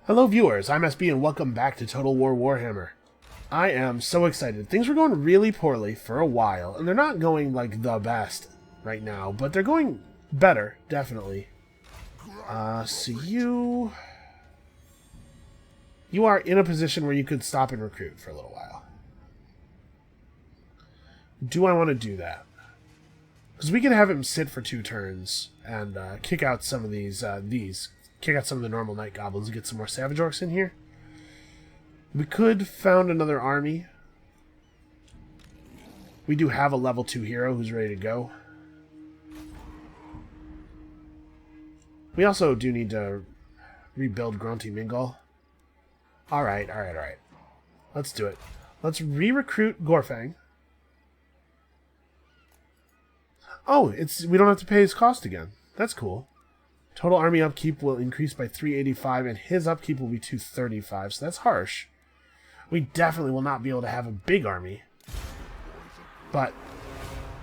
Hello viewers, I'm SB and welcome back to Total War Warhammer. I am so excited. Things were going really poorly for a while, and they're not going like the best right now, but they're going better, definitely. So you are in a position where you could stop and recruit for a little while. Do I want to do that? Because we can have him sit for 2 turns and kick out some of kick out some of the normal night goblins and get some more savage orcs in here. We could found another army. We do have a level 2 hero who's ready to go. We also do need to rebuild Grunty Mingle. Alright. Let's do it. Let's re-recruit Gorfang. Oh, we don't have to pay his cost again. That's cool. Total army upkeep will increase by 385, and his upkeep will be 235, so that's harsh. We definitely will not be able to have a big army. But,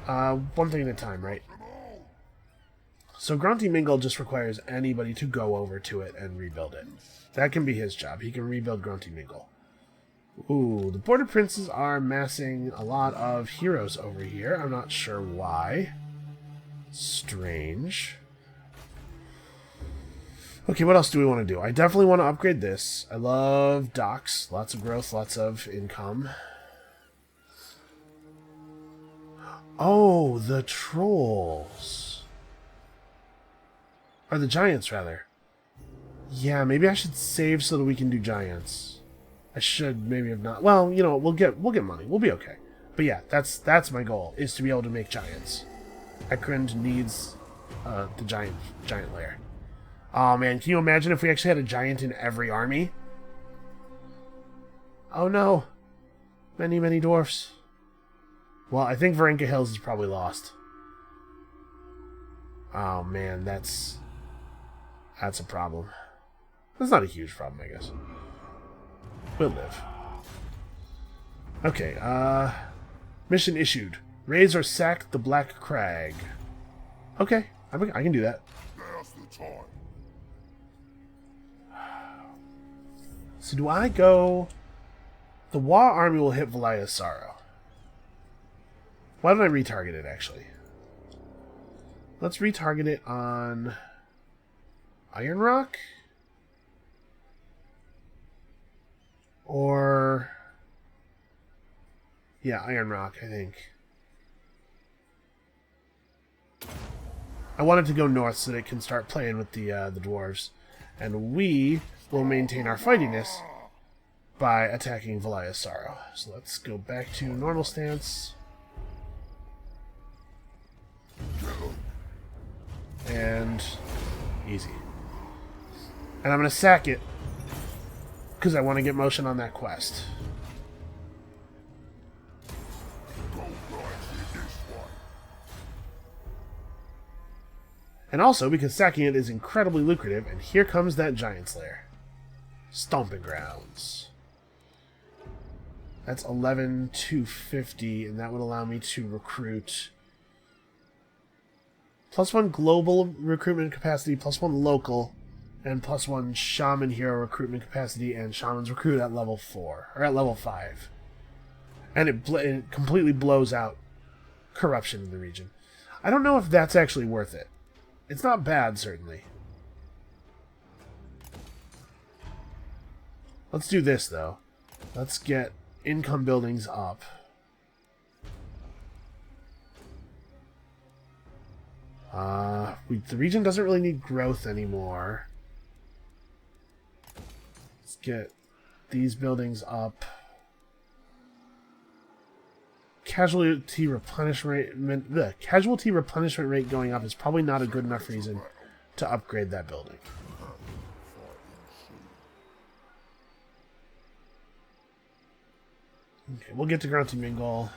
one thing at a time, right? So Grunty Mingle just requires anybody to go over to it and rebuild it. That can be his job. He can rebuild Grunty Mingle. Ooh, the Border Princes are massing a lot of heroes over here. I'm not sure why. Strange. Okay, what else do we want to do? I definitely want to upgrade this. I love docks. Lots of growth, lots of income. Oh, the trolls. Or the giants, rather. Yeah, maybe I should save so that we can do giants. I should maybe have not. Well, you know, we'll get money. We'll be okay. But yeah, that's my goal, is to be able to make giants. Ekrund needs the giant lair. Oh man, can you imagine if we actually had a giant in every army? Oh no. Many dwarfs. Well, I think Varenka Hills is probably lost. Oh man, that's a problem. That's not a huge problem, I guess. We'll live. Okay, mission issued. Raise or sack the Black Crag. Okay, I can do that. So do I go... The Wa army will hit Valia's Sorrow. Why don't I retarget it, actually? Let's retarget it on... Iron Rock? Or... Yeah, Iron Rock, I think. I want it to go north so that it can start playing with the dwarves. And we will maintain our fightiness by attacking Valia's Sorrow. So let's go back to normal stance. And easy. And I'm going to sack it because I want to get motion on that quest. And also because sacking it is incredibly lucrative, and here comes that Giant's Lair. Stomping Grounds. That's 11,250, and that would allow me to recruit +1 global recruitment capacity, +1 local, and +1 shaman hero recruitment capacity, and shamans recruit at level 4, or at level 5. And it completely blows out corruption in the region. I don't know if that's actually worth it. It's not bad, certainly. Let's do this, though. Let's get income buildings up. The region doesn't really need growth anymore. Let's get these buildings up. Casualty replenishment rate going up is probably not a good enough reason to upgrade that building. Okay, we'll get to Grunty Mingle.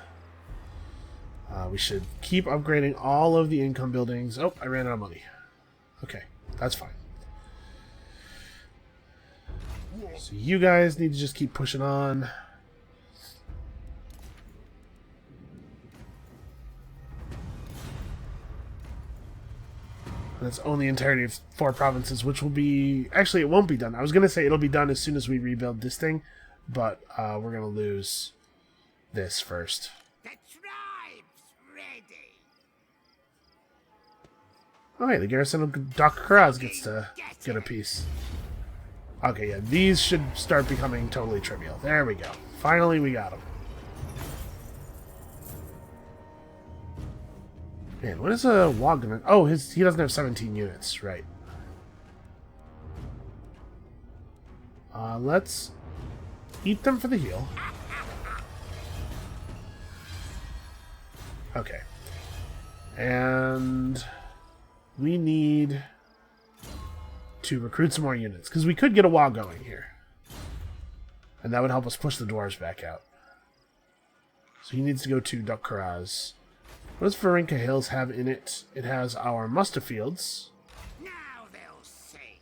We should keep upgrading all of the income buildings. Oh, I ran out of money. Okay, that's fine. So you guys need to just keep pushing on. That's own the entirety of 4 provinces, which will be... Actually, it won't be done. I was going to say it'll be done as soon as we rebuild this thing, but we're going to lose this first. The tribe's ready. Oh, hey, the garrison of Dr. Karaz gets to get a piece. Okay, yeah, these should start becoming totally trivial. There we go. Finally, we got them. Man, what is a Wog gonna... Oh, he doesn't have 17 units, right. Let's eat them for the heal. Okay. And we need to recruit some more units, because we could get a Wog going here. And that would help us push the dwarves back out. So he needs to go to Dukkaraz. What does Varinka Hills have in it? It has our muster fields. Now they'll see.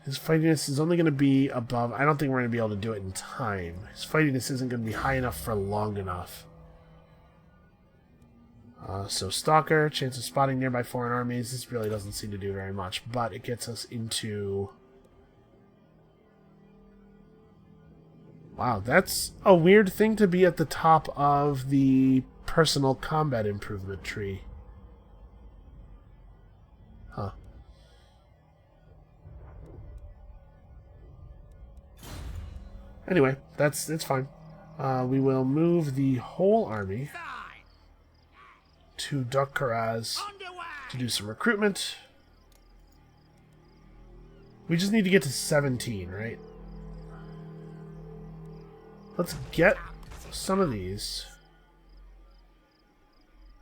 His fightiness is only going to be above... I don't think we're going to be able to do it in time. His fightiness isn't going to be high enough for long enough. So Stalker, chance of spotting nearby foreign armies. This really doesn't seem to do very much, but it gets us into... Wow, that's a weird thing to be at the top of the personal combat improvement tree. Huh. Anyway, it's fine. We will move the whole army to Dukkaraz to do some recruitment. We just need to get to 17, right? Let's get some of these.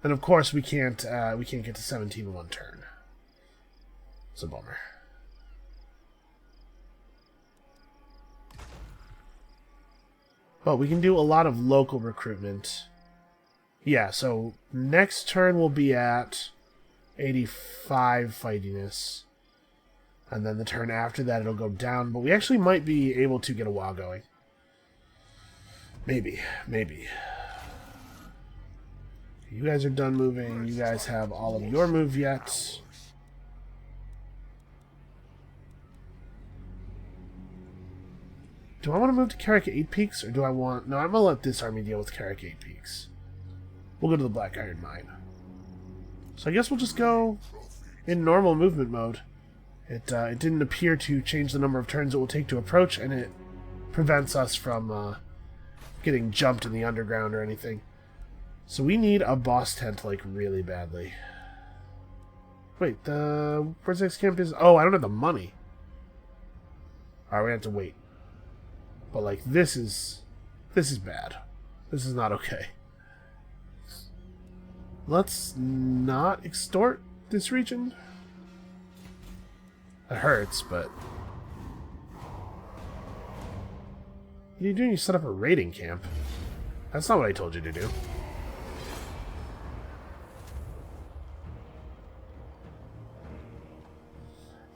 And of course we can't get to 17 in one turn. It's a bummer. But we can do a lot of local recruitment. Yeah, so next turn we'll be at 85 fightiness. And then the turn after that it'll go down. But we actually might be able to get a while going. Maybe. You guys are done moving. You guys have all of your move yet. Do I want to move to Carrick 8 Peaks, or do I want... No, I'm going to let this army deal with Carrick 8 Peaks. We'll go to the Black Iron Mine. So I guess we'll just go in normal movement mode. It didn't appear to change the number of turns it will take to approach, and it prevents us from... getting jumped in the underground or anything. So we need a boss tent, like, really badly. Wait, where's the next camp is? Oh, I don't have the money. Alright, we have to wait. But, like, this is bad. This is not okay. Let's not extort this region. It hurts, but... What are you doing? You set up a raiding camp. That's not what I told you to do.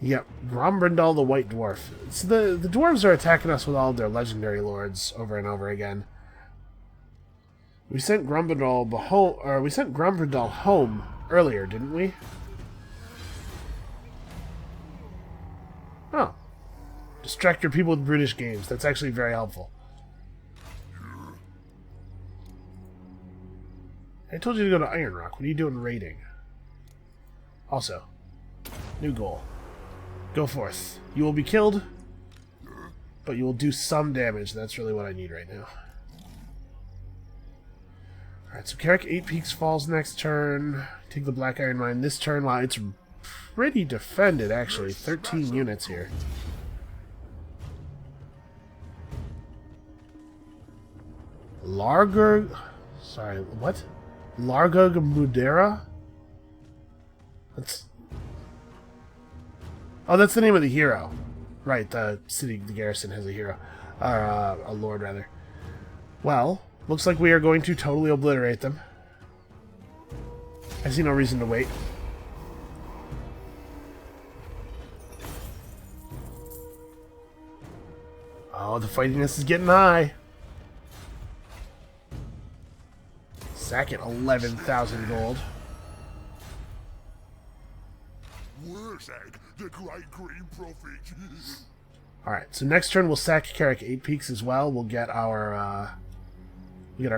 Yep, Grombrindal the White Dwarf. So the dwarves are attacking us with all of their legendary lords over and over again. We sent Grombrindal home earlier, didn't we? Oh. Distract your people with brutish games. That's actually very helpful. I told you to go to Iron Rock. What are you doing raiding? Also, new goal. Go forth. You will be killed, but you will do some damage. That's really what I need right now. Alright, so Carrick 8 Peaks falls next turn. Take the Black Iron Mine this turn. Wow, it's pretty defended, actually. 13 units here. Sorry, what? Larga Mudera? That's the name of the hero. Right, the city, the garrison has a hero. Or, a lord, rather. Well, looks like we are going to totally obliterate them. I see no reason to wait. Oh, the fightiness is getting high. Sack it, 11,000 gold. the great green prophet. Alright, so next turn we'll sack Carrick 8 Peaks as well. We'll get our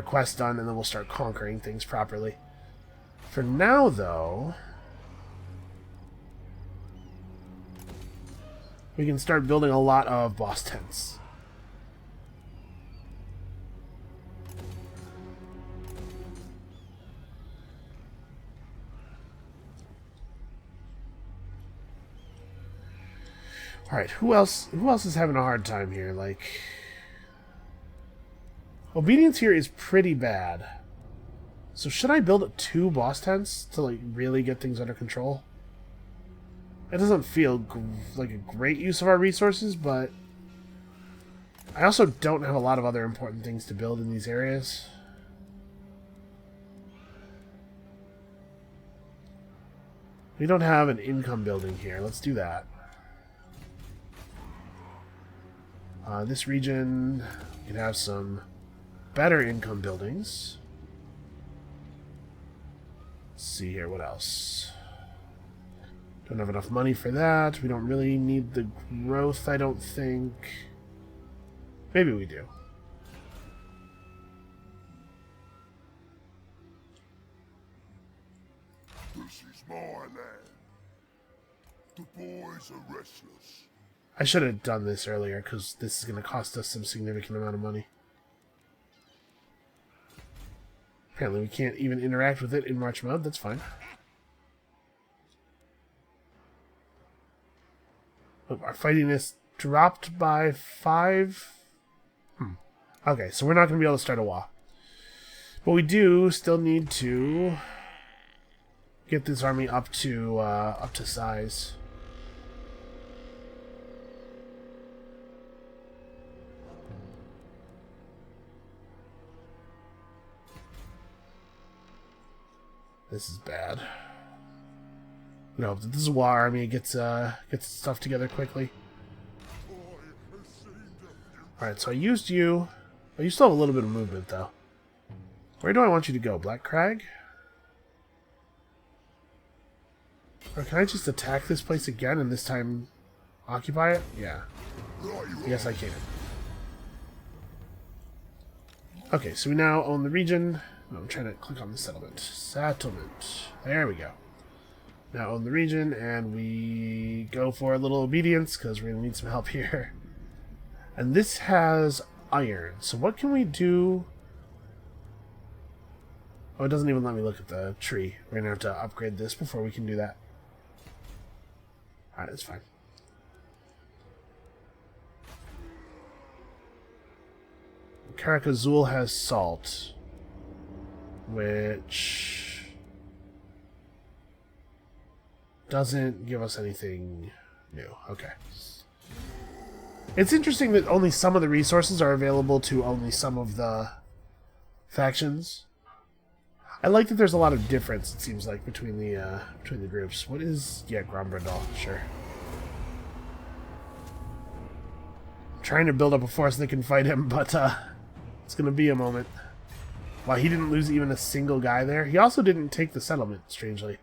quest done, and then we'll start conquering things properly. For now, though, we can start building a lot of boss tents. Alright, who else is having a hard time here? Like, obedience here is pretty bad. So should I build 2 boss tents to like really get things under control? It doesn't feel like a great use of our resources, but I also don't have a lot of other important things to build in these areas. We don't have an income building here. Let's do that. This region can have some better income buildings. Let's see here, what else? Don't have enough money for that. We don't really need the growth, I don't think. Maybe we do. This is my land. The boys are restless. I should have done this earlier, because this is going to cost us some significant amount of money. Apparently we can't even interact with it in March mode. That's fine. Oh, our fightiness dropped by 5. Okay, so we're not going to be able to start a war. But we do still need to get this army up to size. This is bad. No, this is a war army. It gets its stuff together quickly. Alright, so I used you. Oh, you still have a little bit of movement, though. Where do I want you to go? Black Crag? Or can I just attack this place again and this time occupy it? Yeah. Yes, I can. Okay, so we now own the region. No, I'm trying to click on the settlement. Settlement. There we go. Now own the region, and we go for a little obedience, because we're going to need some help here. And this has iron. So what can we do? Oh, it doesn't even let me look at the tree. We're going to have to upgrade this before we can do that. Alright, that's fine. Karak Azul has salt, which doesn't give us anything new. Okay. It's interesting that only some of the resources are available to only some of the factions. I like that there's a lot of difference, it seems like, between the groups. What is... yeah, Grombrandal, sure. I'm trying to build up a force that can fight him, but it's going to be a moment. Wow, he didn't lose even a single guy there. He also didn't take the settlement, strangely.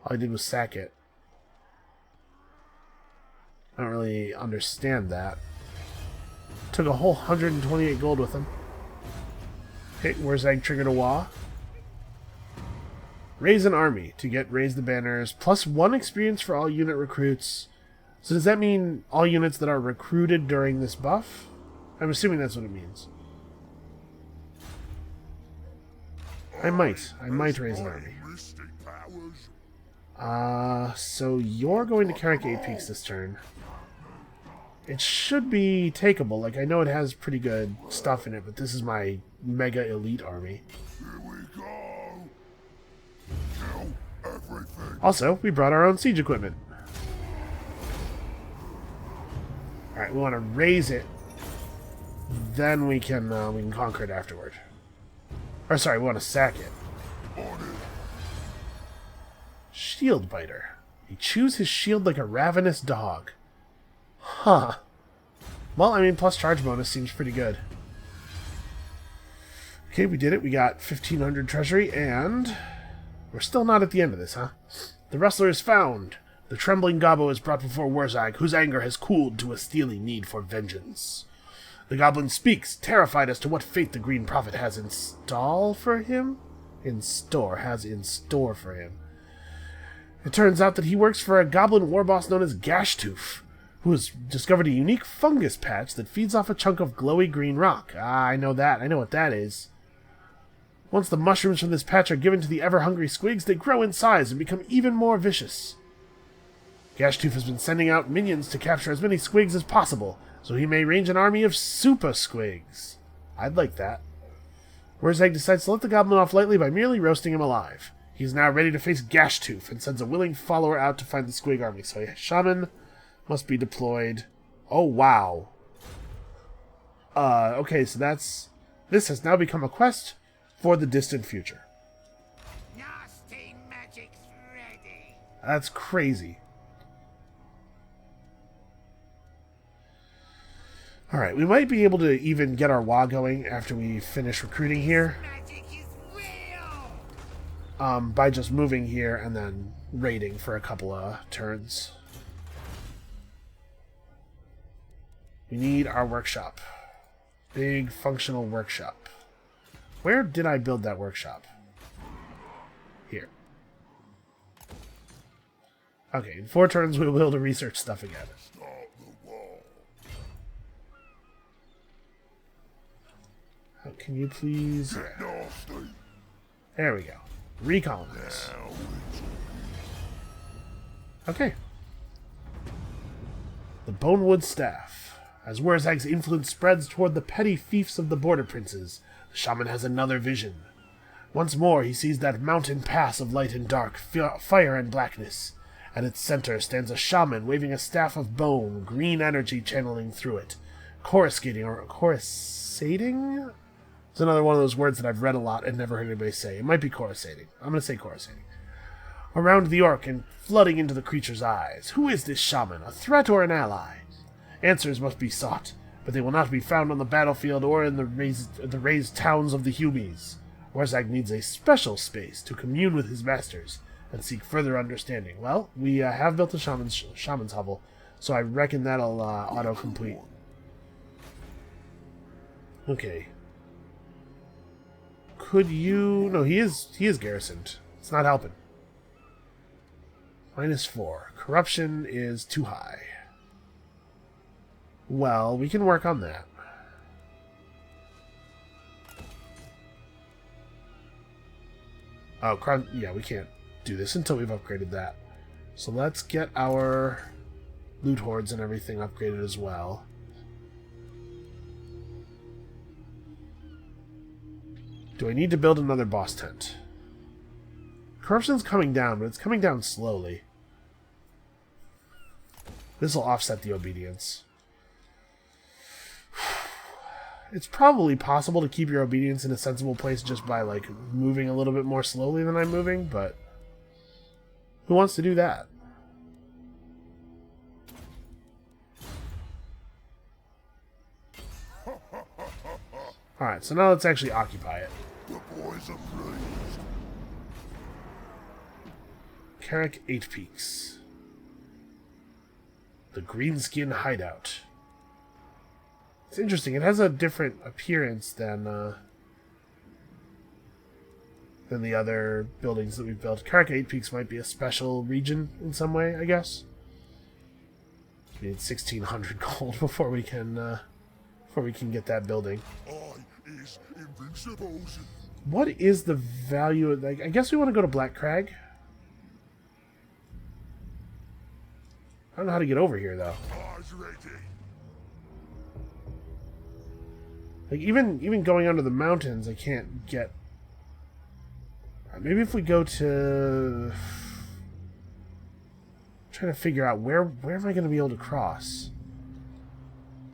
All he did was sack it. I don't really understand that. Took a whole 128 gold with him. Okay, where's Egg triggered a Wa? Raise an army to get raise the banners. Plus 1 experience for all unit recruits. So does that mean all units that are recruited during this buff? I'm assuming that's what it means. I might raise an army. So you're going to Carrick 8 Peaks this turn. It should be takeable. Like, I know it has pretty good stuff in it, but this is my mega elite army. Here we go. Kill everything. Also, we brought our own siege equipment. Alright, we want to raise it. Then we can conquer it afterward. Or sorry, we want to sack it. Shield Biter. He chews his shield like a ravenous dog. Huh. Well, I mean, plus charge bonus seems pretty good. Okay, we did it. We got 1,500 treasury, and we're still not at the end of this, huh? The rustler is found. The trembling gobbo is brought before Wurzag, whose anger has cooled to a steely need for vengeance. The goblin speaks, terrified as to what fate the Green Prophet has in store for him. It turns out that he works for a goblin war boss known as Gashtoof, who has discovered a unique fungus patch that feeds off a chunk of glowy green rock. Ah, I know that. I know what that is. Once the mushrooms from this patch are given to the ever-hungry squigs, they grow in size and become even more vicious. Gashtoof has been sending out minions to capture as many squigs as possible, so he may range an army of super squigs. I'd like that. Wurzag decides to let the goblin off lightly by merely roasting him alive. He is now ready to face Gashtoof and sends a willing follower out to find the squig army. So a shaman must be deployed. Oh, wow. Okay, so this has now become a quest for the distant future. Nasty magic's ready. That's crazy. Alright, we might be able to even get our WA going after we finish recruiting here. Magic is real. By just moving here and then raiding for a couple of turns. We need our workshop. Big functional workshop. Where did I build that workshop? Here. Okay, in 4 turns we will be able to research stuff again. Oh, can you please... There we go. Recolonize. Okay. The Bonewood Staff. As Wurzag's influence spreads toward the petty fiefs of the border princes, the shaman has another vision. Once more he sees that mountain pass of light and dark, fire and blackness. At its center stands a shaman waving a staff of bone, green energy channeling through it. Coruscating? It's another one of those words that I've read a lot and never heard anybody say. It might be coruscating. I'm going to say coruscating. Around the orc and flooding into the creature's eyes. Who is this shaman? A threat or an ally? Answers must be sought, but they will not be found on the battlefield or in the raised towns of the Humies. Wurzag needs a special space to commune with his masters and seek further understanding. Well, we have built a shaman's hovel, so I reckon that'll auto-complete. Okay. Could you... No, he is garrisoned. It's not helping. -4. Corruption is too high. Well, we can work on that. Oh, yeah, we can't do this until we've upgraded that. So let's get our loot hordes and everything upgraded as well. Do I need to build another boss tent? Corruption's coming down, but it's coming down slowly. This will offset the obedience. It's probably possible to keep your obedience in a sensible place just by, like, moving a little bit more slowly than I'm moving, but who wants to do that? Alright, so now let's actually occupy it. The boys are pleased. Carrick 8 Peaks. The Greenskin Hideout. It's interesting. It has a different appearance than the other buildings that we've built. Carrick 8 Peaks might be a special region in some way, I guess. We need 1,600 gold before we can get that building. Is invincible. What is the value of... Like, I guess we want to go to Black Crag. I don't know how to get over here, though. Eyes ready. Like, even going under the mountains, I can't get... Maybe if we go to... I'm trying to figure out where am I going to be able to cross?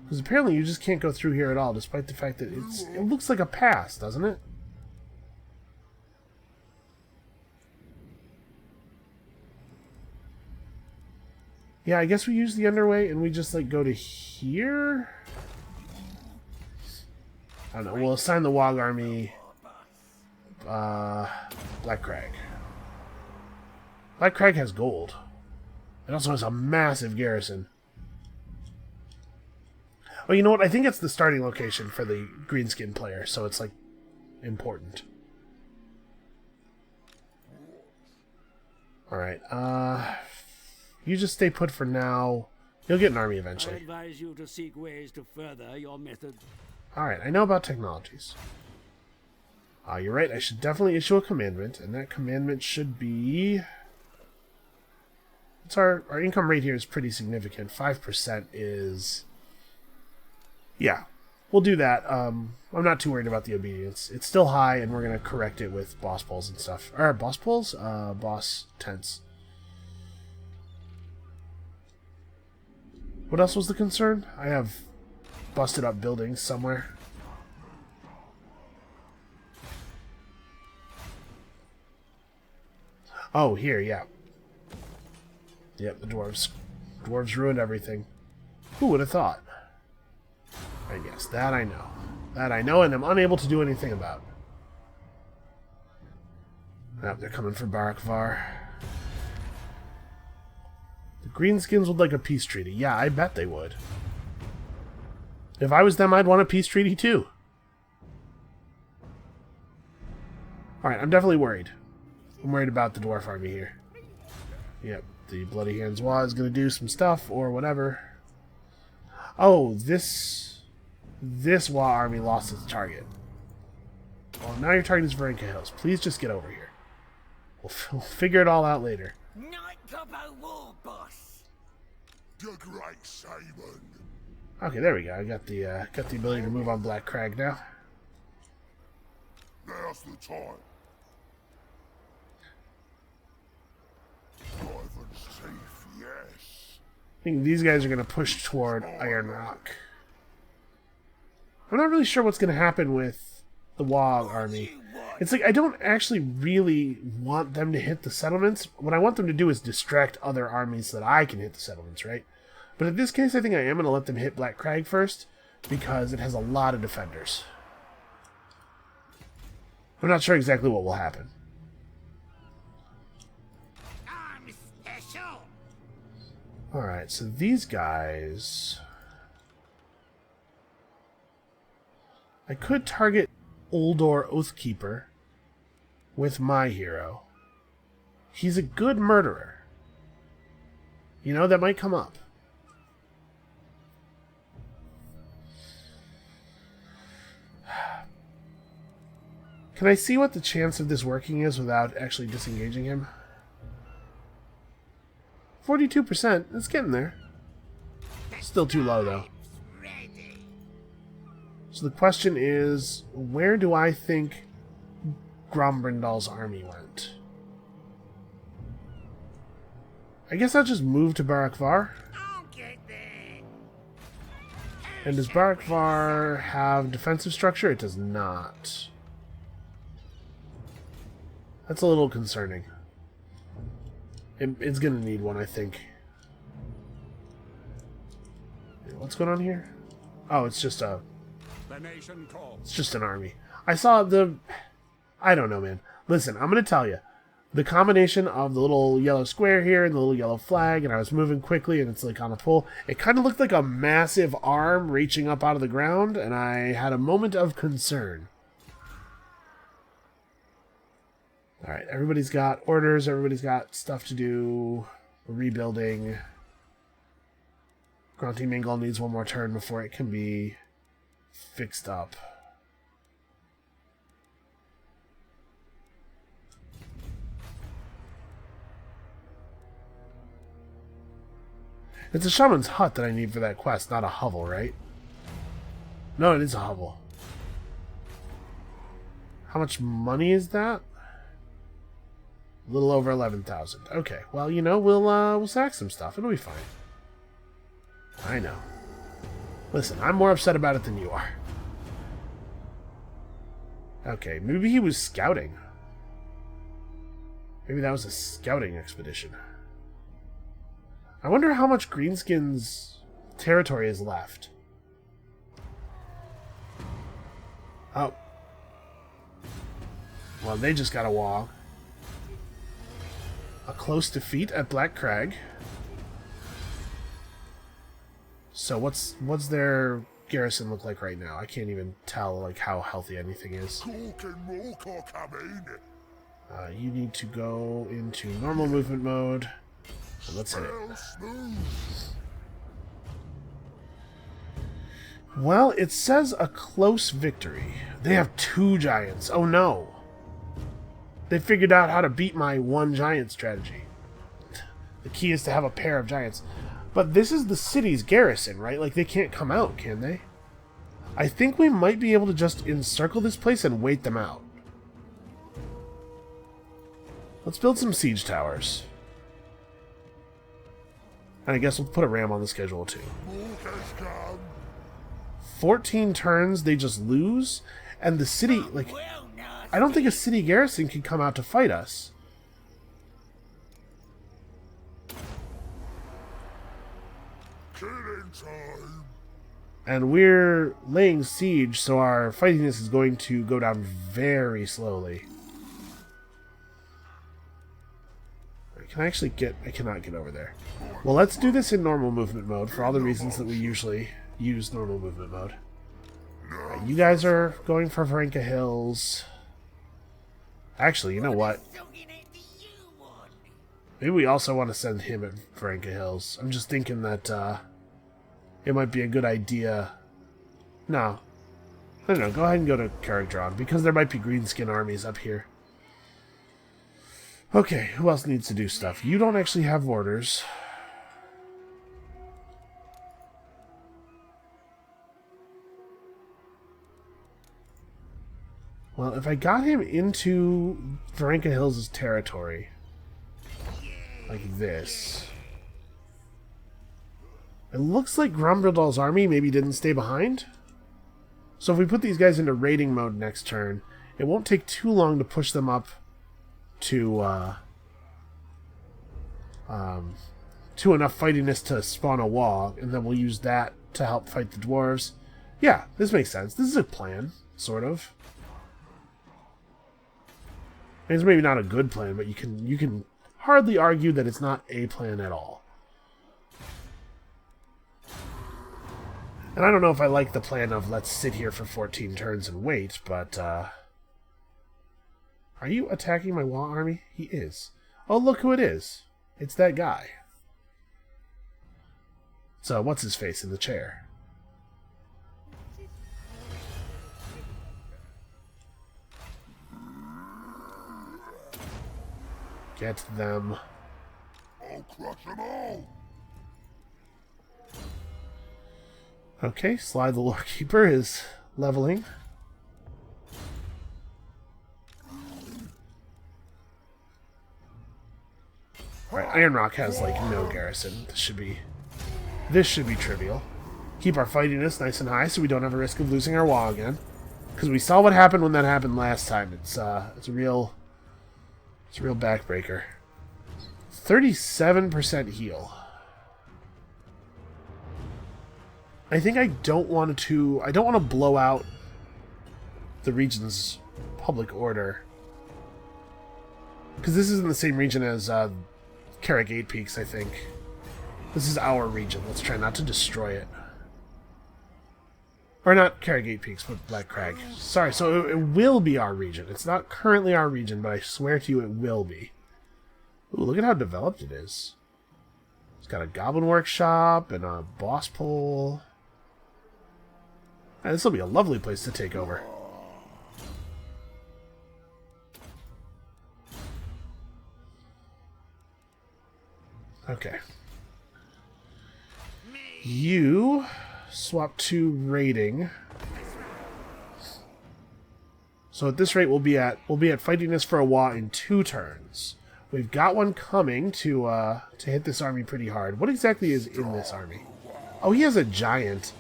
Because apparently you just can't go through here at all, despite the fact that it looks like a pass, doesn't it? Yeah, I guess we use the underway and we just, like, go to here? I don't know. We'll assign the Wog Army Black Crag. Black Crag has gold. It also has a massive garrison. Well, you know what? I think it's the starting location for the greenskin player, so it's, like, important. Alright, you just stay put for now. You'll get an army I eventually. advise you to seek ways to further your method. Alright, I know about technologies. You're right, I should definitely issue a commandment, and that commandment should be... It's our income rate here is pretty significant. 5% is... Yeah, we'll do that. I'm not too worried about the obedience. It's still high, and we're going to correct it with boss pulls and stuff. Or boss pulls? Boss tents. What else was the concern? I have busted up buildings somewhere. Oh, here, yeah. Yep, the dwarves. Dwarves ruined everything. Who would have thought? And yes, that I know. That I know and am unable to do anything about. Yep, they're coming for Barakvar. The Greenskins would like a peace treaty. Yeah, I bet they would. If I was them, I'd want a peace treaty too. Alright, I'm definitely worried. I'm worried about the dwarf army here. Yep, the Bloody Hands Wa is going to do some stuff, or whatever. Oh, this Wa army lost its target. Well, now your target is Varenka Hills. Please just get over here. We'll figure it all out later. Night Gobbo War Boss. The Great Simon. Okay, there we go. I got the ability to move on Black Crag now. Now's the time. Ivan's safe, yes. I think these guys are going to push toward Iron Rock. I'm not really sure what's going to happen with the Wa army. It's like I don't actually really want them to hit the settlements. What I want them to do is distract other armies so that I can hit the settlements, right? But in this case, I think I am going to let them hit Black Crag first because it has a lot of defenders. I'm not sure exactly what will happen. I'm special. Alright, so these guys... I could target Uldor Oathkeeper with my hero. He's a good murderer. You know, that might come up. Can I see what the chance of this working is without actually disengaging him? 42%. It's getting there. Still too low, though. Ready. So the question is, where do I think Grombrindal's army went? I guess I'll just move to Barakvar. I'll get there. And does Barakvar have defensive structure? It does not. That's a little concerning. It's going to need one, I think. What's going on here? Oh, it's just a... The nation calls. It's just an army. I saw the... I don't know, man. Listen, I'm going to tell you. The combination of the little yellow square here and the little yellow flag, and I was moving quickly, and it's like on a pole. It kind of looked like a massive arm reaching up out of the ground, and I had a moment of concern. Alright, everybody's got orders, everybody's got stuff to do. Rebuilding. Grunty Mingle needs one more turn before it can be fixed up. It's a shaman's hut that I need for that quest, not a hovel, right? No, it is a hovel. How much money is that? A little over 11,000. Okay, well, you know, we'll sack some stuff. It'll be fine. I know. Listen, I'm more upset about it than you are. Okay, maybe he was scouting. Maybe that was a scouting expedition. I wonder how much Greenskin's territory is left. Oh. Well, they just got a wall. a close defeat at Black Crag. So what's their garrison look like right now? I can't even tell like how healthy anything is. You need to go into normal movement mode. And let's hit it. Well, it says a close victory. They have 2 giants. Oh no. They figured out how to beat my 1 giant strategy. The key is to have a pair of giants. But this is the city's garrison, right? Like, they can't come out, can they? I think we might be able to just encircle this place and wait them out. Let's build some siege towers. And I guess we'll put a ram on the schedule, too. 14 turns, they just lose. And the city, like... I don't think a city garrison can come out to fight us. Killing time. And we're laying siege, so our fightiness is going to go down very slowly. Can I actually get... I cannot get over there. Well, let's do this in normal movement mode for all the reasons that we usually use normal movement mode. Right, you guys are going for Varenka Hills. Actually, you know what? Maybe we also want to send him at Varenka Hills. I'm just thinking that it might be a good idea. No. I don't know. Go ahead and go to Karakdron, because there might be greenskin armies up here. Okay, who else needs to do stuff? You don't actually have orders. Well, if I got him into Varenka Hills' territory, like this, it looks like Grombrindal's army maybe didn't stay behind. So if we put these guys into raiding mode next turn, it won't take too long to push them up to enough fightiness to spawn a wall, and then we'll use that to help fight the dwarves. Yeah, this makes sense. This is a plan, sort of. It's maybe not a good plan, but you can hardly argue that it's not a plan at all. And I don't know if I like the plan of let's sit here for 14 turns and wait, but are you attacking my wall army? He is. Oh, look who it is. It's that guy. So, what's his face in the chair? Get them. I'll crush them all. Okay, Sly the Lorekeeper is leveling. Alright, Iron Rock has like no garrison. This should be trivial. Keep our fightiness nice and high so we don't have a risk of losing our wall again. Because we saw what happened when that happened last time. It's a real backbreaker. 37% heal. I think I don't want to blow out the region's public order. Because this is in the same region as Carrick 8 Peaks, I think. This is our region. Let's try not to destroy it. Or not Carrick 8 Peaks, but Black Crag. Sorry, so it will be our region. It's not currently our region, but I swear to you it will be. Ooh, look at how developed it is. It's got a goblin workshop and a boss pole. This will be a lovely place to take over. Okay. You swap to raiding. So at this rate we'll be at fightiness for a while in 2 turns. We've got one coming to hit this army pretty hard. What exactly is in this army? Oh, he has a giant.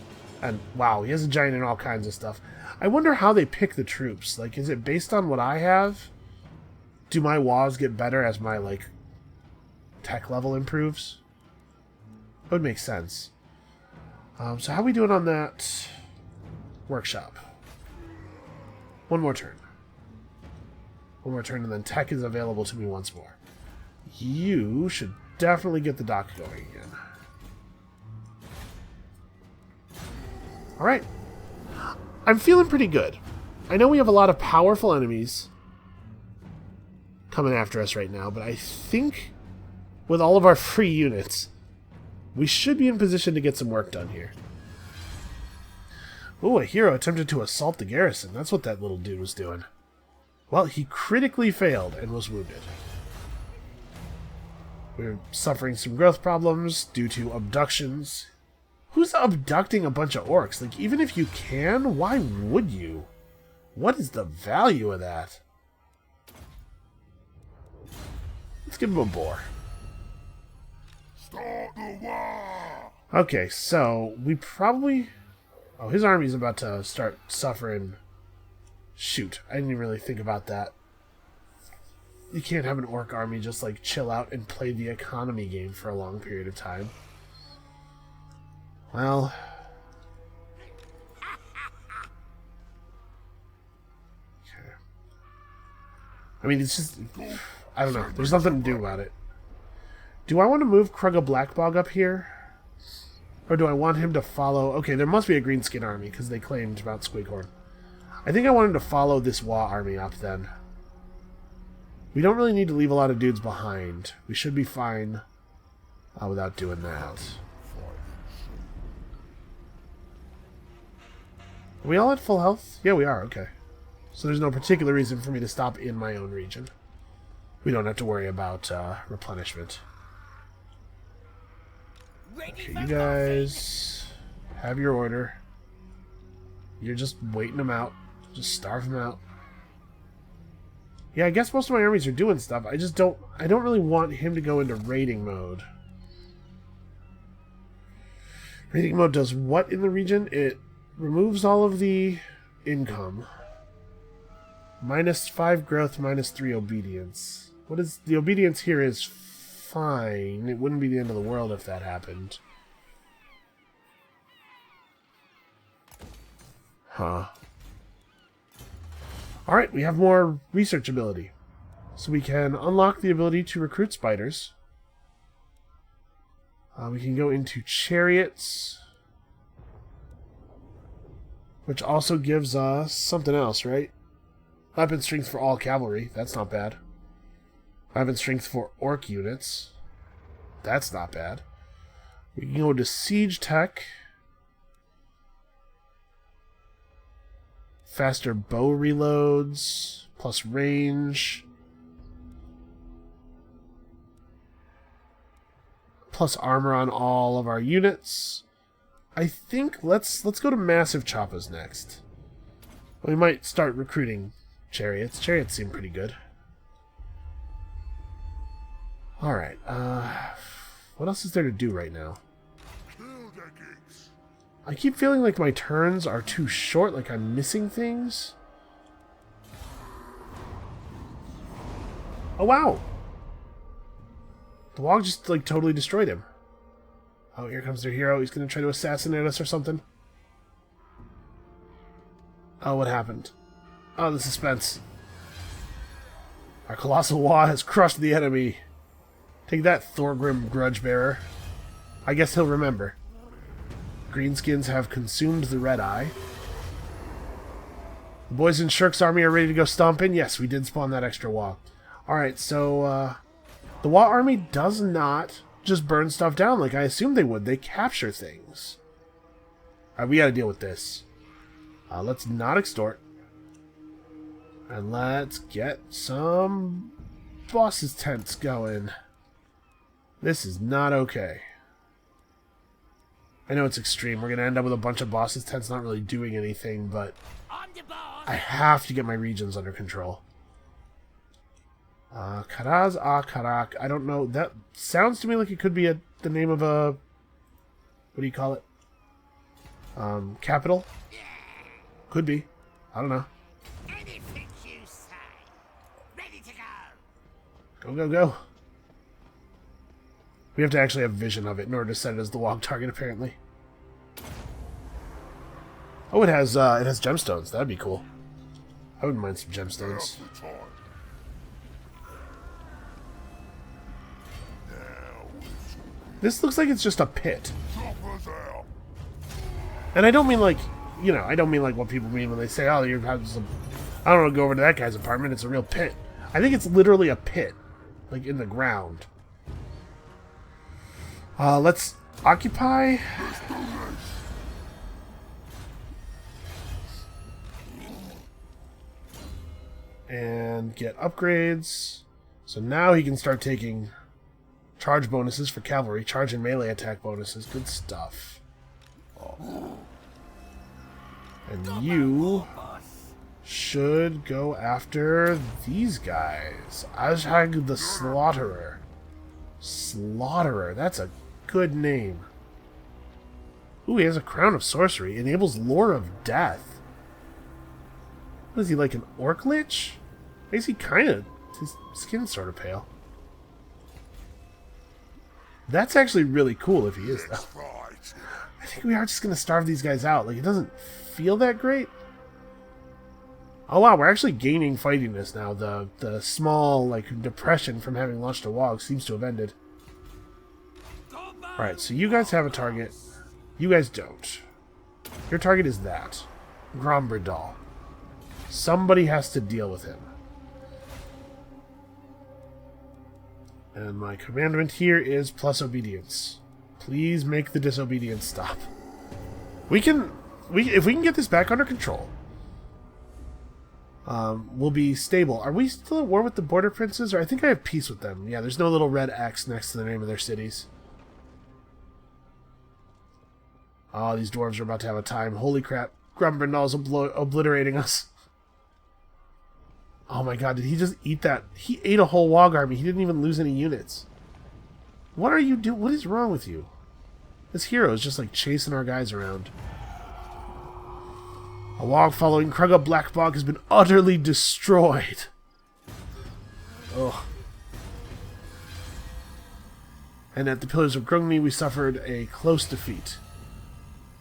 And wow, he has a giant and all kinds of stuff. I wonder how they pick the troops. Like, is it based on what I have? Do my walls get better as my, like, tech level improves? That would make sense. So how are we doing on that workshop? One more turn. One more turn, and then tech is available to me once more. You should definitely get the dock going again. Alright. I'm feeling pretty good. I know we have a lot of powerful enemies coming after us right now, but I think with all of our free units, we should be in position to get some work done here. Ooh, a hero attempted to assault the garrison. That's what that little dude was doing. Well, he critically failed and was wounded. We're suffering some growth problems due to abductions. Who's abducting a bunch of orcs? Like, even if you can, why would you? What is the value of that? Let's give him a boar. Start the war! Okay, so we probably... Oh, his army's about to start suffering. Shoot, I didn't even really think about that. You can't have an orc army just, like, chill out and play the economy game for a long period of time. Well... Okay. I mean, it's just... I don't know. There's nothing to do about it. Do I want to move Krugga Blackbog up here? Or do I want him to follow... Okay, there must be a Greenskin army, because they claimed Mount Squighorn. I think I want him to follow this Wa army up, then. We don't really need to leave a lot of dudes behind. We should be fine without doing that. Are we all at full health? Yeah, we are. Okay. So there's no particular reason for me to stop in my own region. We don't have to worry about replenishment. Okay, you guys have your order. You're just waiting them out. Just starve them out. Yeah, I guess most of my armies are doing stuff. I don't really want him to go into raiding mode. Raiding mode does what in the region? It removes all of the income. -5 growth, -3 obedience. What is... The obedience here is fine. It wouldn't be the end of the world if that happened. Huh. Alright, we have more research ability. So we can unlock the ability to recruit spiders. We can go into chariots, which also gives us something else, right? Weapon strength for all cavalry. That's not bad. Weapon strength for orc units. That's not bad. We can go to siege tech. Faster bow reloads, plus range, plus armor on all of our units. I think let's go to massive choppas next. We might start recruiting chariots. Chariots seem pretty good. All right. What else is there to do right now? I keep feeling like my turns are too short, like I'm missing things. Oh, wow. The wog just, like, totally destroyed him. Oh, here comes their hero. He's going to try to assassinate us or something. Oh, what happened? Oh, the suspense. Our colossal wah has crushed the enemy. Take that, Thorgrim Grudgebearer. I guess he'll remember. Greenskins have consumed the Red Eye. The boys in Shriek's army are ready to go stomping. Yes, we did spawn that extra wah. Alright, so the wah army does not just burn stuff down like I assumed they would. They capture things. Alright, we gotta deal with this. Let's not extort. And let's get some bosses' tents going. This is not okay. I know it's extreme. We're going to end up with a bunch of bosses' tents not really doing anything, but I have to get my regions under control. Karaz Karak. I don't know. That sounds to me like it could be the name of a... What do you call it? Capital? Could be. I don't know. Anything you say. Ready to go. Go, go, go. We have to actually have vision of it in order to set it as the wog target, apparently. Oh, it has gemstones. That'd be cool. I wouldn't mind some gemstones. This looks like it's just a pit. Choppers out. And I don't mean like, you know, I don't mean like what people mean when they say, oh, you're having some, I don't want to go over to that guy's apartment, it's a real pit. I think it's literally a pit, like in the ground. Let's occupy. And get upgrades. So now he can start taking charge bonuses for cavalry, charge and melee attack bonuses. Good stuff. And you should go after these guys. Azhag the Slaughterer. Slaughterer, that's a good name. Ooh, he has a Crown of Sorcery. Enables Lore of Death. What is he, like an Orc Lich? I guess he kind of... his skin's sort of pale. That's actually really cool if he is, though. I think we are just going to starve these guys out. Like, it doesn't feel that great. Oh wow, we're actually gaining fightiness now. The small, like, depression from having launched a WOG seems to have ended. Alright, so you guys have a target. You guys don't. Your target is that. Gromberdal. Somebody has to deal with him. And my commandment here is plus obedience. Please make the disobedience stop. If we can get this back under control, we'll be stable. Are we still at war with the border princes? Or I think I have peace with them. Yeah, there's no little red X next to the name of their cities. Oh, these dwarves are about to have a time. Holy crap. Grumbrindal's obliterating us. Oh my god, did he just eat that? He ate a whole WOG army. He didn't even lose any units. What are you doing? What is wrong with you? This hero is just like chasing our guys around. A WOG following Krugga Blackbog has been utterly destroyed. Ugh. And at the Pillars of Grungni we suffered a close defeat.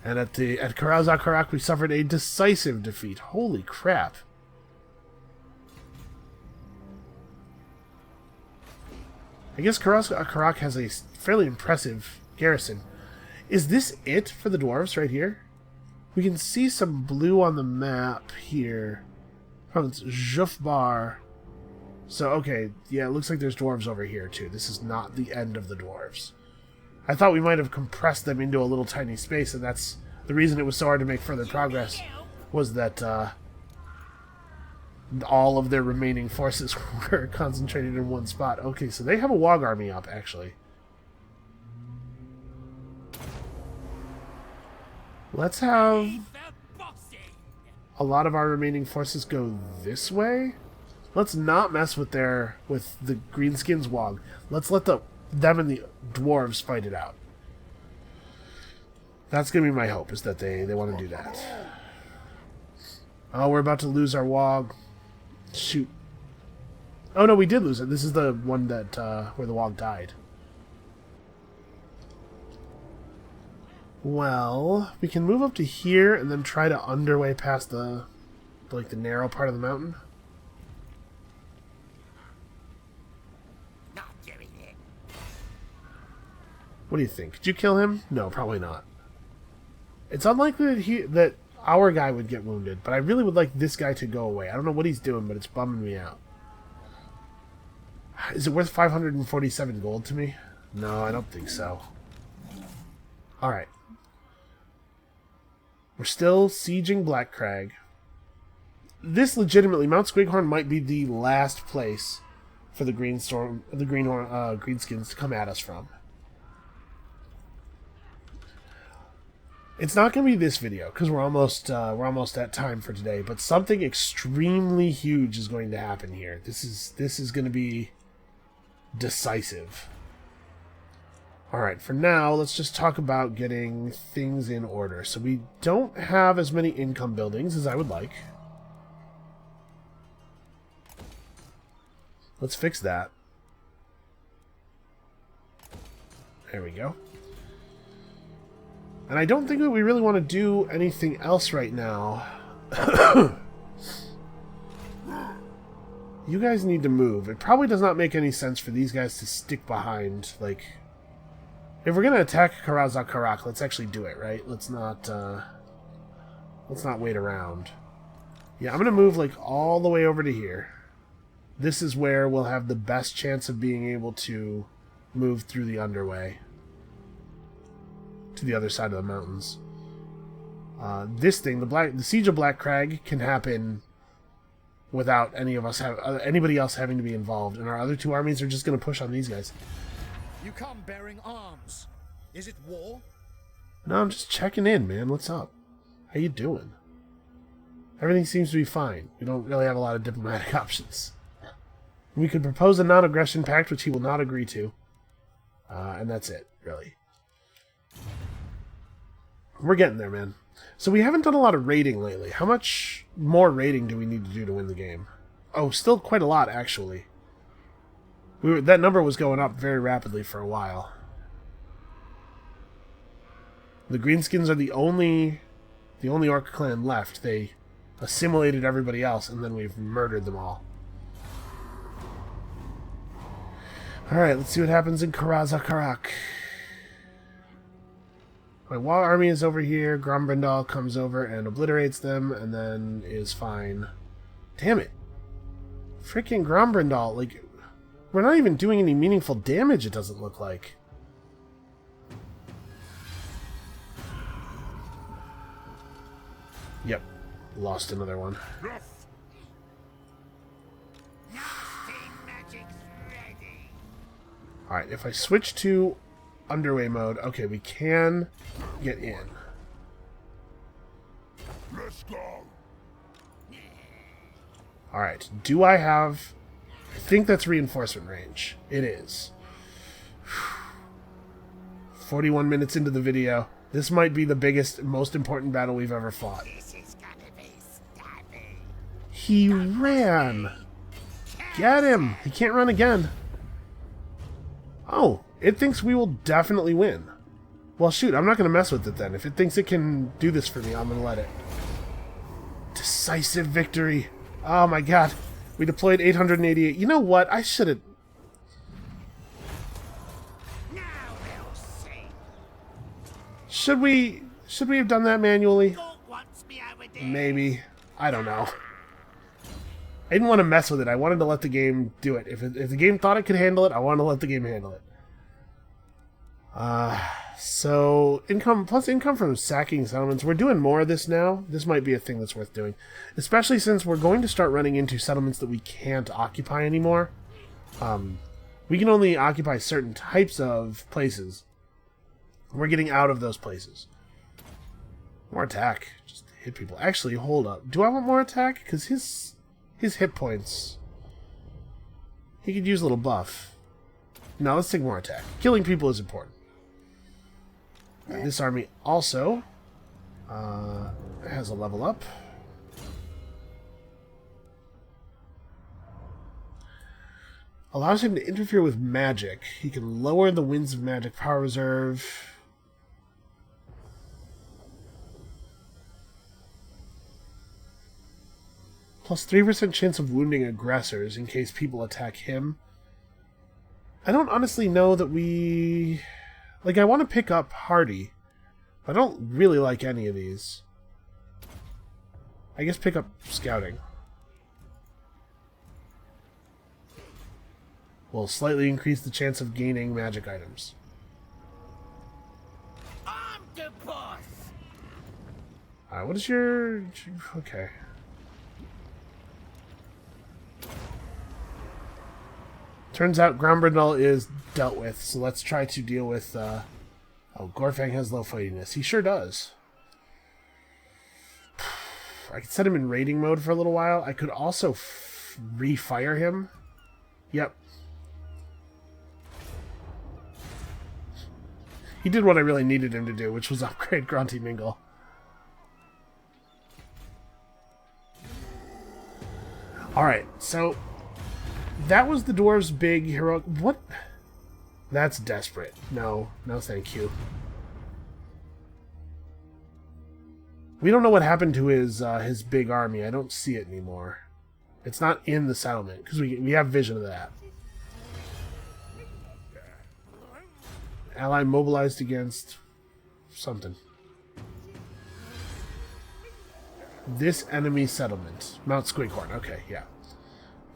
And at Karazakarak we suffered a decisive defeat. Holy crap. I guess Karazakarak has a fairly impressive garrison. Is this it for the dwarves right here? We can see some blue on the map here. Oh, it's Jufbar. So, okay, yeah, it looks like there's dwarves over here, too. This is not the end of the dwarves. I thought we might have compressed them into a little tiny space, and that's the reason it was so hard to make further progress, was that all of their remaining forces were concentrated in one spot. Okay, so they have a WOG army up, actually. Let's have a lot of our remaining forces go this way. Let's not mess with the Greenskins WOG. Let's let them and the dwarves fight it out. That's going to be my hope, is that they want to do that. Oh, we're about to lose our WOG. Shoot. Oh no, we did lose it. This is the one that where the WOG died. Well, we can move up to here and then try to underway past the narrow part of the mountain. Not doing it. What do you think? Did you kill him? No, probably not. It's unlikely that our guy would get wounded, but I really would like this guy to go away. I don't know what he's doing, but it's bumming me out. Is it worth 547 gold to me? No, I don't think so. Alright. We're still sieging Blackcrag. This legitimately, Mount Squighorn might be the last place for the Greenskins to come at us from. It's not going to be this video, because we're almost at time for today, but something extremely huge is going to happen here. This is going to be decisive. Alright, for now, let's just talk about getting things in order. So we don't have as many income buildings as I would like. Let's fix that. There we go. And I don't think that we really want to do anything else right now. You guys need to move. It probably does not make any sense for these guys to stick behind, like, If we're gonna attack Karazakarak, let's actually do it, right? Let's not wait around. Yeah, I'm gonna move like all the way over to here. This is where we'll have the best chance of being able to move through the underway to the other side of the mountains. This thing, the Siege of Black Crag, can happen without anybody else having to be involved, and our other two armies are just going to push on these guys. You come bearing arms. Is it war? No, I'm just checking in, man. What's up? How you doing? Everything seems to be fine. We don't really have a lot of diplomatic options. We could propose a non-aggression pact, which he will not agree to. And that's it, really. We're getting there, man. So we haven't done a lot of raiding lately. How much more raiding do we need to do to win the game? Oh, still quite a lot, actually. That number was going up very rapidly for a while. The Greenskins are the only orc clan left. They assimilated everybody else, and then we've murdered them all. Alright, let's see what happens in Karazakarak. My Wall army is over here. Grombrindal comes over and obliterates them, and then is fine. Damn it. Freaking Grombrindal, like, we're not even doing any meaningful damage, it doesn't look like. Yep. Lost another one. Alright, if I switch to underway mode, okay, we can get in. Let's go. Alright, do I have... I think that's reinforcement range. It is. 41 minutes into the video. This might be the biggest, most important battle we've ever fought. This is gonna be stabby. He ran! Get him! He can't run again. Oh, it thinks we will definitely win. Well, shoot, I'm not going to mess with it then. If it thinks it can do this for me, I'm going to let it. Decisive victory. Oh my god. We deployed 888. You know what? I should have... Now we'll see. Should we have done that manually? Gork wants me over there. Maybe. I don't know. I didn't want to mess with it. I wanted to let the game do it. If the game thought it could handle it, I wanted to let the game handle it. So income from sacking settlements. We're doing more of this now. This might be a thing that's worth doing, especially since we're going to start running into settlements that we can't occupy anymore. We can only occupy certain types of places. We're getting out of those places. More attack. Just hit people. Actually, hold up. Do I want more attack? Because his hit points... He could use a little buff. No, let's take more attack. Killing people is important. This army also has a level up. Allows him to interfere with magic. He can lower the Winds of Magic power reserve. Plus 3% chance of wounding aggressors in case people attack him. I don't honestly know that we... Like, I want to pick up Hardy. I don't really like any of these. I guess pick up Scouting. Will slightly increase the chance of gaining magic items. I'm the boss. Alright, what is your... Okay. Turns out Grombrindal is dealt with, so let's try to deal with... Oh, Gorfang has low fightiness. He sure does. I could set him in raiding mode for a little while. I could also refire him. Yep. He did what I really needed him to do, which was upgrade Grunty Mingle. Alright, so... That was the dwarves' big heroic... What? That's desperate. No. No thank you. We don't know what happened to his big army. I don't see it anymore. It's not in the settlement, because we have vision of that. Ally mobilized against something. This enemy settlement. Mount Squighorn. Okay, yeah.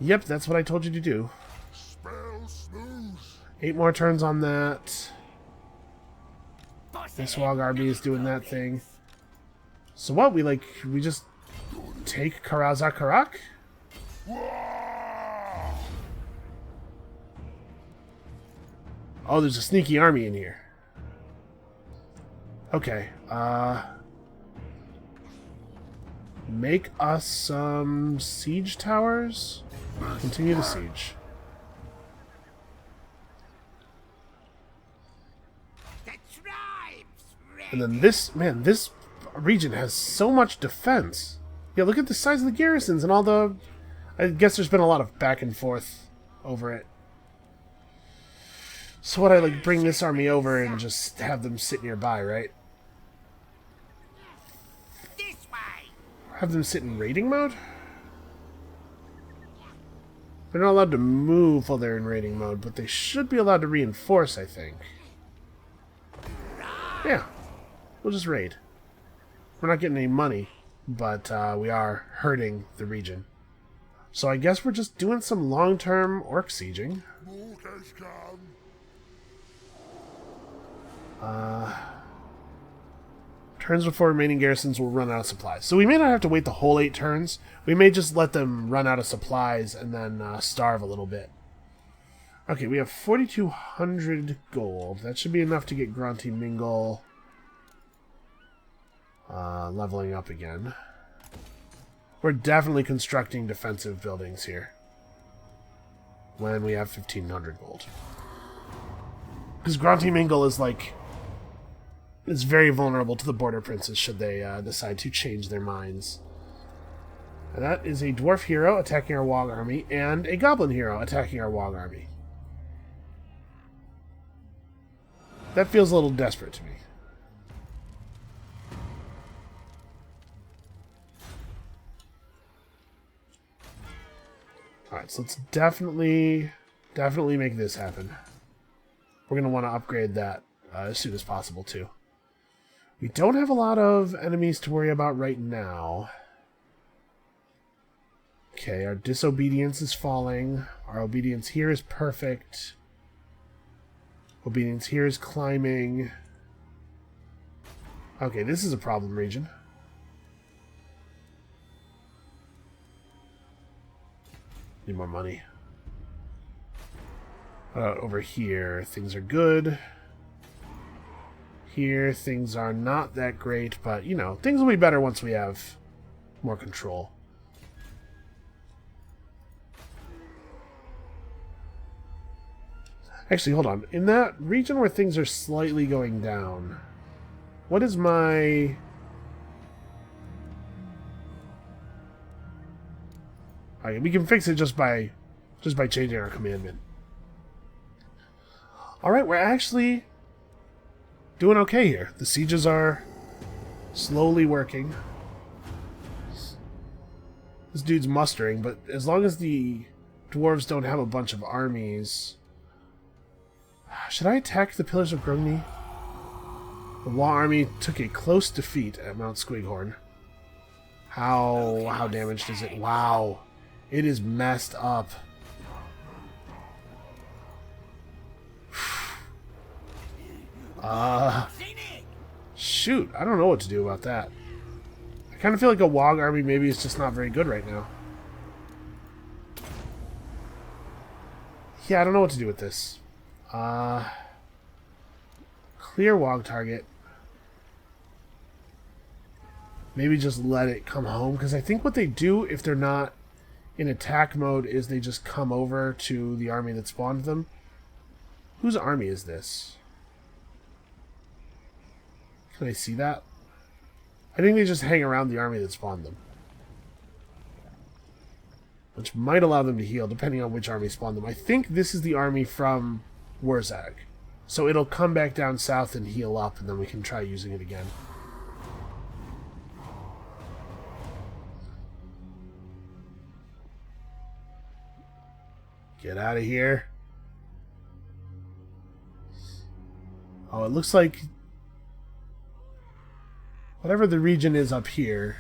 Yep, that's what I told you to do. Spell smooth. 8 more turns on that. This Wog Army is doing that thing. So what? We just take Karazak Karak? Oh, there's a sneaky army in here. Okay, make us some siege towers. Continue the siege. The tribes ready. And then this region has so much defense. Yeah, look at the size of the garrisons and all the... I guess there's been a lot of back and forth over it. So what, I bring this army over and just have them sit nearby, right? This way. Have them sit in raiding mode? They're not allowed to move while they're in raiding mode, but they should be allowed to reinforce, I think. Yeah. We'll just raid. We're not getting any money, but we are hurting the region. So I guess we're just doing some long-term orc sieging. More cash come. Turns before remaining garrisons will run out of supplies. So we may not have to wait the whole 8 turns. We may just let them run out of supplies and then starve a little bit. Okay, we have 4,200 gold. That should be enough to get Grunty Mingle leveling up again. We're definitely constructing defensive buildings here when we have 1,500 gold. Because Grunty Mingle is is very vulnerable to the border princes should they decide to change their minds. And that is a dwarf hero attacking our Wog army and a goblin hero attacking our Wog army. That feels a little desperate to me. Alright, so let's definitely make this happen. We're going to want to upgrade that as soon as possible, too. We don't have a lot of enemies to worry about right now. Okay, our disobedience is falling. Our obedience here is perfect. Obedience here is climbing. Okay, this is a problem region. Need more money. Over here, things are good. Here, things are not that great, but, you know, things will be better once we have more control. Actually, hold on. In that region where things are slightly going down, what is my... Okay, we can fix it just by changing our commandment. Alright, we're actually doing okay here. The sieges are slowly working. This dude's mustering, but as long as the dwarves don't have a bunch of armies... Should I attack the Pillars of Grungni? The Wa army took a close defeat at Mount Squighorn. How damaged is it? Wow. It is messed up. Shoot, I don't know what to do about that. I kind of feel like a Wog army maybe is just not very good right now. Yeah, I don't know what to do with this. Clear Wog target. Maybe just let it come home, because I think what they do if they're not in attack mode is they just come over to the army that spawned them. Whose army is this? Can I see that? I think they just hang around the army that spawned them. Which might allow them to heal, depending on which army spawned them. I think this is the army from Wurzag. So it'll come back down south and heal up, and then we can try using it again. Get out of here. Oh, it looks like whatever the region is up here,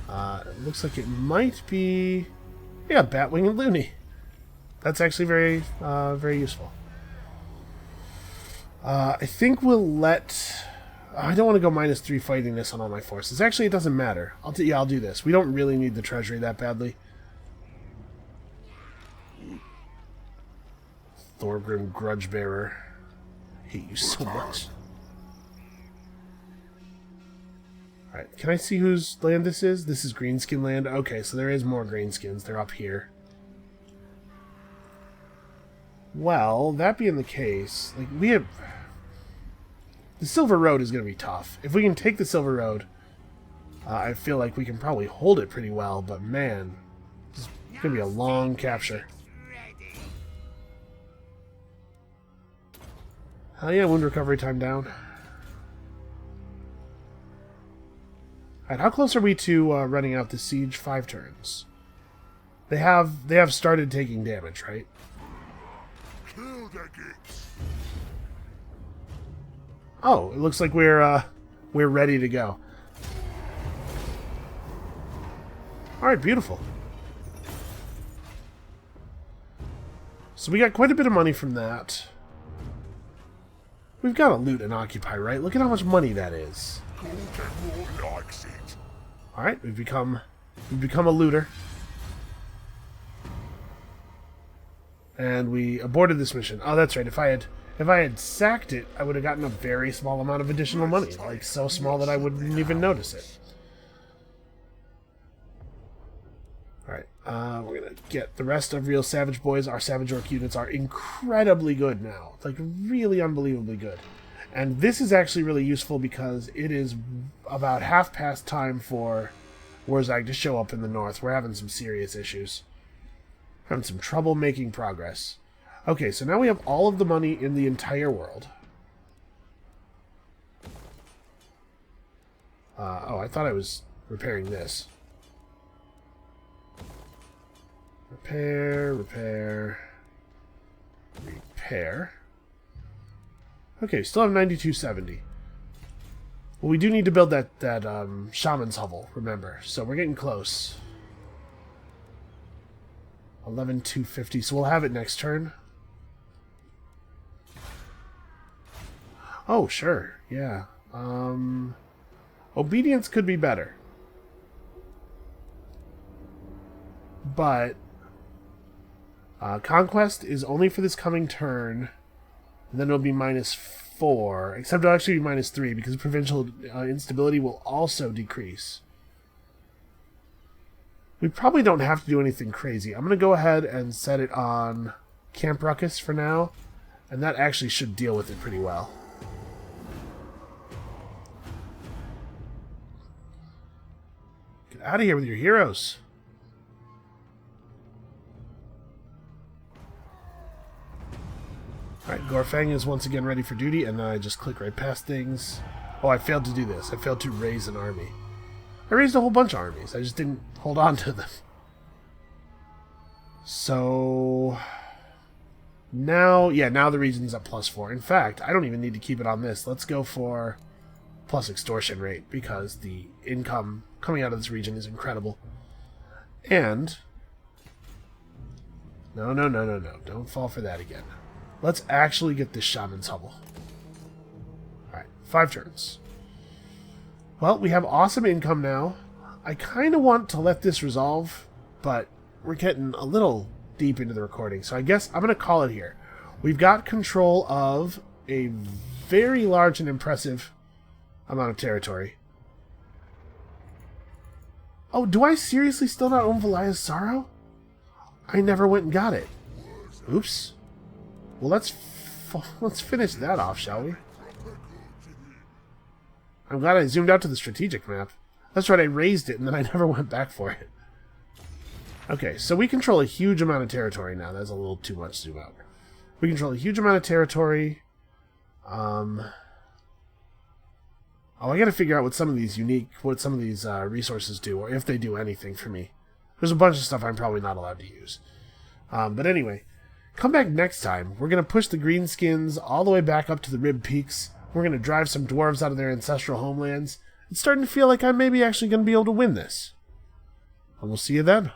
it looks like it might be, yeah, Batwing and Looney. That's actually very, very useful. I think we'll let... I don't want to go -3 fighting this on all my forces. Actually, it doesn't matter. I'll do this. We don't really need the treasury that badly. Thorgrim Grudgebearer. I hate you so much. Alright, can I see whose land this is? This is Greenskin land. Okay, so there is more Greenskins. They're up here. Well, that being the case, like, we have... The Silver Road is going to be tough. If we can take the Silver Road, I feel like we can probably hold it pretty well, but man, it's going to be a long capture. Hell yeah, wound recovery time down. Alright, how close are we to running out the siege? 5 turns. They have started taking damage, right? Kill the geeks. Oh, it looks like we're ready to go. Alright, beautiful. So we got quite a bit of money from that. We've got to loot and occupy, right? Look at how much money that is. Voldemort likes it. Alright, we've become a looter. And we aborted this mission. Oh, that's right. If I had sacked it, I would have gotten a very small amount of additional money. Like, so small that I wouldn't even notice it. Alright, we're going to get the rest of Real Savage Boys. Our Savage Orc units are incredibly good now. Like, really unbelievably good. And this is actually really useful because it is about half past time for Warzag to show up in the north. We're having some serious issues. Having some trouble making progress. Okay, so now we have all of the money in the entire world. Oh, I thought I was repairing this. Repair, repair, repair. Okay, still have 9270. Well, we do need to build that shaman's hovel, remember. So we're getting close. 11,250, so we'll have it next turn. Oh, sure, yeah. Obedience could be better. But Conquest is only for this coming turn, and then it'll be -4, except it'll actually be -3, because provincial instability will also decrease. We probably don't have to do anything crazy. I'm going to go ahead and set it on Camp Ruckus for now, and that actually should deal with it pretty well. Get out of here with your heroes. Alright, Gorfang is once again ready for duty, and then I just click right past things. Oh, I failed to do this. I failed to raise an army. I raised a whole bunch of armies. I just didn't hold on to them. So now, yeah, now the region's at +4. In fact, I don't even need to keep it on this. Let's go for plus extortion rate, because the income coming out of this region is incredible. And no, don't fall for that again. Let's actually get this shaman's hovel. Alright, 5 turns. Well, we have awesome income now. I kind of want to let this resolve, but we're getting a little deep into the recording, so I guess I'm going to call it here. We've got control of a very large and impressive amount of territory. Oh, do I seriously still not own Valia's Sorrow? I never went and got it. Oops. Well, let's finish that off, shall we? I'm glad I zoomed out to the strategic map. That's right, I raised it and then I never went back for it. Okay, so we control a huge amount of territory now. That's a little too much zoom out. We control a huge amount of territory. Oh, I gotta figure out what some of these resources do, or if they do anything for me. There's a bunch of stuff I'm probably not allowed to use. But anyway, Come back next time. We're going to push the greenskins all the way back up to the Rib Peaks. We're going to drive some dwarves out of their ancestral homelands. It's starting to feel like I'm maybe actually going to be able to win this. And we'll see you then.